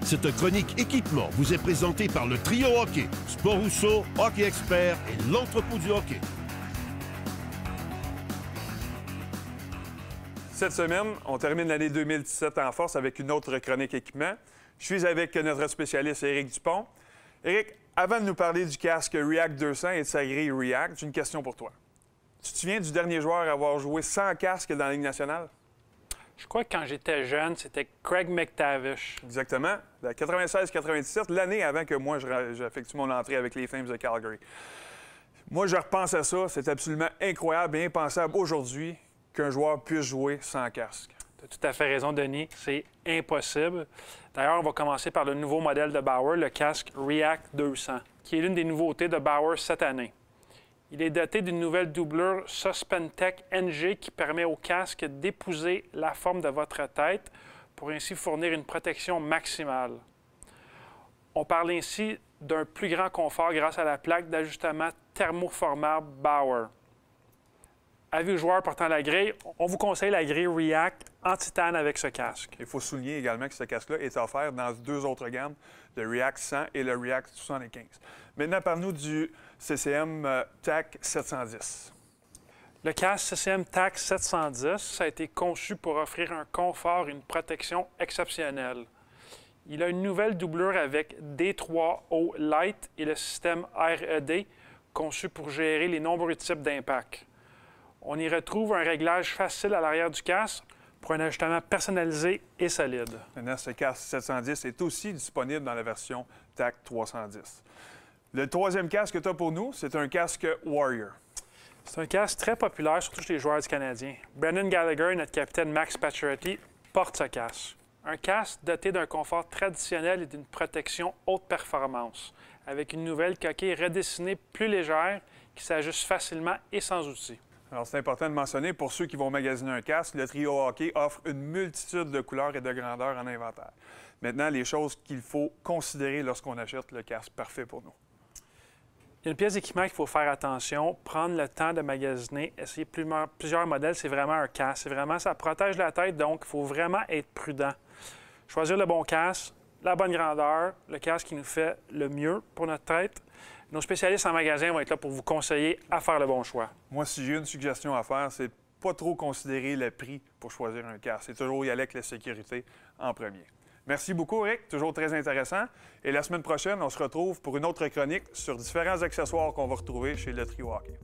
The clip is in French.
Cette chronique équipement vous est présentée par le Trio Hockey, Sport Rousseau, Hockey Expert et l'entrepôt du hockey. Cette semaine, on termine l'année 2017 en force avec une autre chronique équipement. Je suis avec notre spécialiste Éric Dupont. Éric, avant de nous parler du casque React 200 et de sa grille React, j'ai une question pour toi. Tu te souviens du dernier joueur à avoir joué sans casque dans la Ligue nationale? Je crois que quand j'étais jeune, c'était Craig McTavish. Exactement. La 96-97, l'année avant que moi, j'effectue mon entrée avec les Flames de Calgary. Moi, je repense à ça. C'est absolument incroyable et impensable aujourd'hui qu'un joueur puisse jouer sans casque. Tu as tout à fait raison, Denis. C'est impossible. D'ailleurs, on va commencer par le nouveau modèle de Bauer, le casque React 200, qui est l'une des nouveautés de Bauer cette année. Il est doté d'une nouvelle doublure Suspentec NG qui permet au casque d'épouser la forme de votre tête pour ainsi fournir une protection maximale. On parle ainsi d'un plus grand confort grâce à la plaque d'ajustement thermoformable Bauer. Avis aux joueurs portant la grille, on vous conseille la grille React en titane avec ce casque. Il faut souligner également que ce casque-là est offert dans deux autres gammes, le React 100 et le React 75. Maintenant, parle-nous du CCM TAC 710. Le casque CCM TAC 710, ça a été conçu pour offrir un confort et une protection exceptionnelle. Il a une nouvelle doublure avec D3O Lite et le système RED conçu pour gérer les nombreux types d'impact. On y retrouve un réglage facile à l'arrière du casque pour un ajustement personnalisé et solide. Maintenant, ce casque 710 est aussi disponible dans la version TAC 310. Le troisième casque que tu as pour nous, c'est un casque Warrior. C'est un casque très populaire, surtout chez les joueurs du Canadien. Brendan Gallagher et notre capitaine Max Pacioretty portent ce casque. Un casque doté d'un confort traditionnel et d'une protection haute performance, avec une nouvelle coquille redessinée plus légère qui s'ajuste facilement et sans outils. Alors, c'est important de mentionner, pour ceux qui vont magasiner un casque, le Trio Hockey offre une multitude de couleurs et de grandeurs en inventaire. Maintenant, les choses qu'il faut considérer lorsqu'on achète le casque parfait pour nous. Il y a une pièce d'équipement qu'il faut faire attention, prendre le temps de magasiner, essayer plusieurs modèles, c'est vraiment un casque. Ça protège la tête, donc il faut vraiment être prudent. Choisir le bon casque, la bonne grandeur, le casque qui nous fait le mieux pour notre tête. Nos spécialistes en magasin vont être là pour vous conseiller à faire le bon choix. Moi, si j'ai une suggestion à faire, c'est pas trop considérer le prix pour choisir un casque. C'est toujours y aller avec la sécurité en premier. Merci beaucoup, Rick. Toujours très intéressant. Et la semaine prochaine, on se retrouve pour une autre chronique sur différents accessoires qu'on va retrouver chez le Trio Hockey.